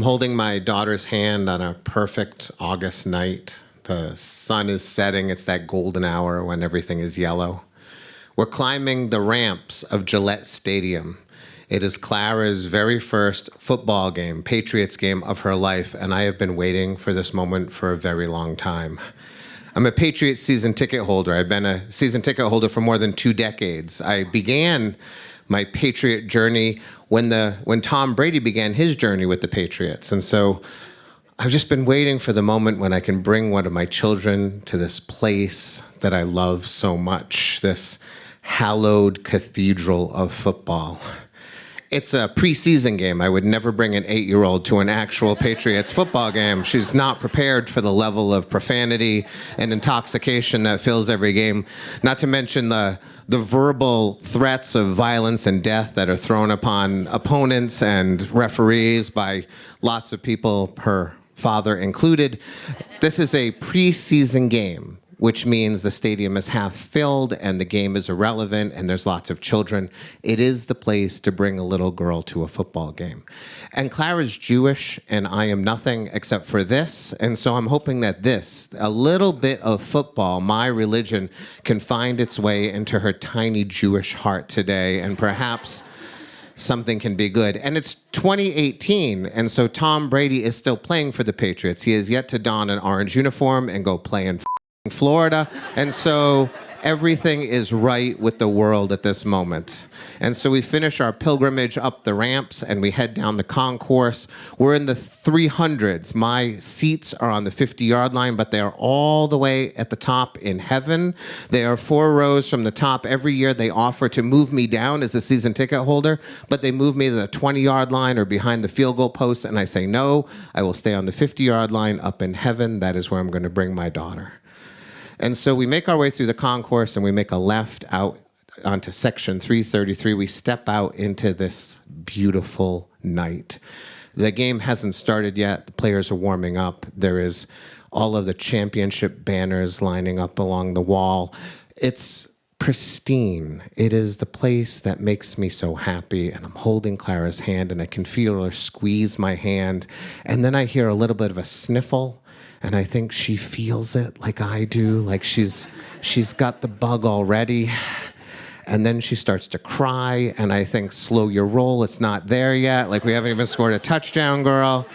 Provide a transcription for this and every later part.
holding my daughter's hand on a perfect August night. The sun is setting. It's that golden hour when everything is yellow. We're climbing the ramps of Gillette Stadium. It is Clara's very first football game, Patriots game of her life, and I have been waiting for this moment for a very long time. I'm a Patriots season ticket holder. I've been a season ticket holder for more than 2 decades. I began my Patriot journey when Tom Brady began his journey with the Patriots. And so I've just been waiting for the moment when I can bring one of my children to this place that I love so much, this hallowed cathedral of football. It's a preseason game. I would never bring an 8-year-old to an actual Patriots football game. She's not prepared for the level of profanity and intoxication that fills every game, not to mention the verbal threats of violence and death that are thrown upon opponents and referees by lots of people, her father included. This is a preseason game, which means the stadium is half filled and the game is irrelevant and there's lots of children. It is the place to bring a little girl to a football game. And Clara's Jewish and I am nothing except for this. And so I'm hoping that this, a little bit of football, my religion, can find its way into her tiny Jewish heart today, and perhaps something can be good. And it's 2018, and so Tom Brady is still playing for the Patriots. He has yet to don an orange uniform and go play in Florida, and so everything is right with the world at this moment. And so we finish our pilgrimage up the ramps and we head down the concourse. We're in the 300s. My seats are on the 50-yard line, but they are all the way at the top in heaven. They are 4 rows from the top. Every year they offer to move me down as a season ticket holder, but they move me to the 20-yard line or behind the field goal post, and I say, no, I will stay on the 50-yard line up in heaven. That is where I'm going to bring my daughter. And so we make our way through the concourse and we make a left out onto section 333. We step out into this beautiful night. The game hasn't started yet. The players are warming up. There is all of the championship banners lining up along the wall. It's pristine. It is the place that makes me so happy. And I'm holding Clara's hand and I can feel her squeeze my hand. And then I hear a little bit of a sniffle. And I think she feels it like I do, like she's got the bug already. And then she starts to cry, and I think, slow your roll, it's not there yet. Like, we haven't even scored a touchdown, girl.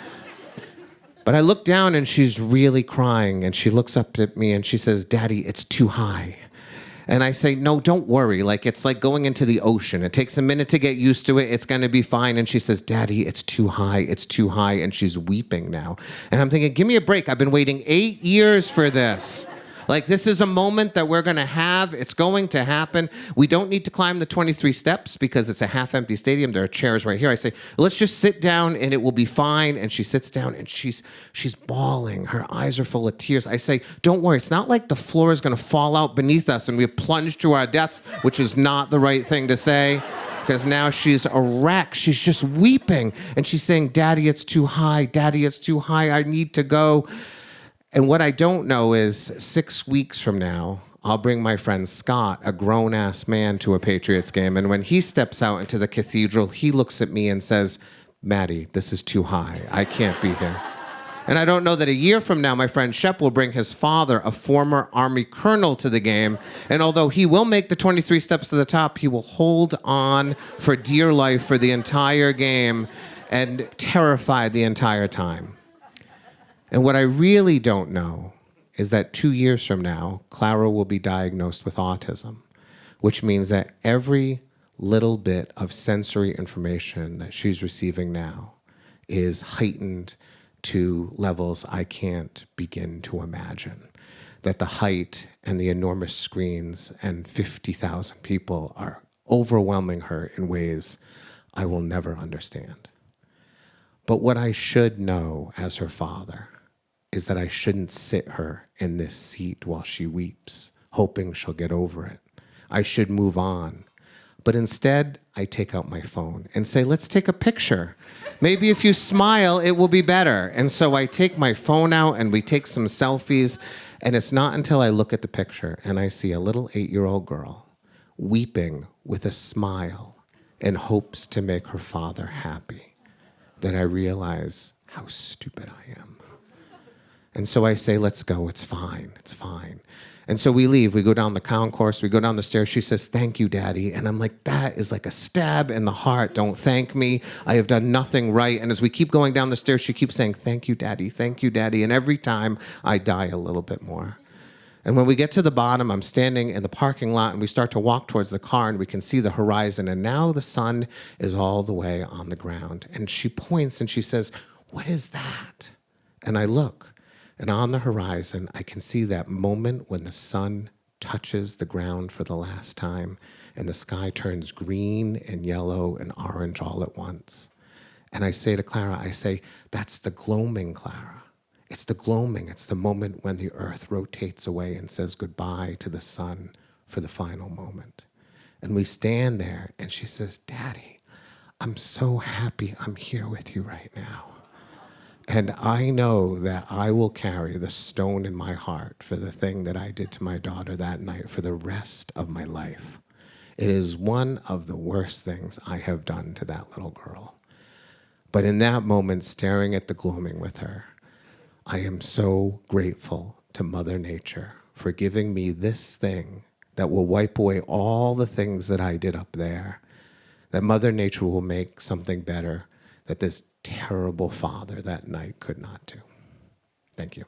But I look down, and she's really crying, and she looks up at me, and she says, Daddy, it's too high. And I say, no, don't worry. Like, it's like going into the ocean. It takes a minute to get used to it. It's going to be fine. And she says, Daddy, it's too high. It's too high. And she's weeping now. And I'm thinking, give me a break. I've been waiting 8 years for this. Like, this is a moment that we're going to have. It's going to happen. We don't need to climb the 23 steps because it's a half-empty stadium. There are chairs right here. I say, let's just sit down and it will be fine. And she sits down and she's bawling. Her eyes are full of tears. I say, don't worry. It's not like the floor is going to fall out beneath us and we plunge to our deaths, which is not the right thing to say. Because now she's a wreck. She's just weeping. And she's saying, Daddy, it's too high. Daddy, it's too high. I need to go. And what I don't know is 6 weeks from now, I'll bring my friend Scott, a grown-ass man, to a Patriots game. And when he steps out into the cathedral, he looks at me and says, Maddie, this is too high. I can't be here. And I don't know that a year from now, my friend Shep will bring his father, a former Army colonel, to the game. And although he will make the 23 steps to the top, he will hold on for dear life for the entire game and terrified the entire time. And what I really don't know is that 2 years from now, Clara will be diagnosed with autism, which means that every little bit of sensory information that she's receiving now is heightened to levels I can't begin to imagine. That the height and the enormous screens and 50,000 people are overwhelming her in ways I will never understand. But what I should know as her father is that I shouldn't sit her in this seat while she weeps, hoping she'll get over it. I should move on. But instead, I take out my phone and say, let's take a picture. Maybe if you smile, it will be better. And so I take my phone out and we take some selfies. And it's not until I look at the picture and I see a little 8-year-old girl weeping with a smile in hopes to make her father happy that I realize how stupid I am. And so I say, let's go, it's fine, it's fine. And so we leave, we go down the concourse, we go down the stairs. She says, thank you, Daddy. And I'm like, that is like a stab in the heart. Don't thank me. I have done nothing right. And as we keep going down the stairs, she keeps saying, thank you, Daddy, thank you, Daddy. And every time I die a little bit more. And when we get to the bottom, I'm standing in the parking lot and we start to walk towards the car and we can see the horizon. And now the sun is all the way on the ground. And she points and she says, what is that? And I look. And on the horizon, I can see that moment when the sun touches the ground for the last time and the sky turns green and yellow and orange all at once. And I say to Clara, I say, that's the gloaming, Clara. It's the gloaming. It's the moment when the earth rotates away and says goodbye to the sun for the final moment. And we stand there and she says, Daddy, I'm so happy I'm here with you right now. And I know that I will carry the stone in my heart for the thing that I did to my daughter that night for the rest of my life. It is one of the worst things I have done to that little girl. But in that moment, staring at the gloaming with her, I am so grateful to Mother Nature for giving me this thing that will wipe away all the things that I did up there, that Mother Nature will make something better that this terrible father that night could not do. Thank you.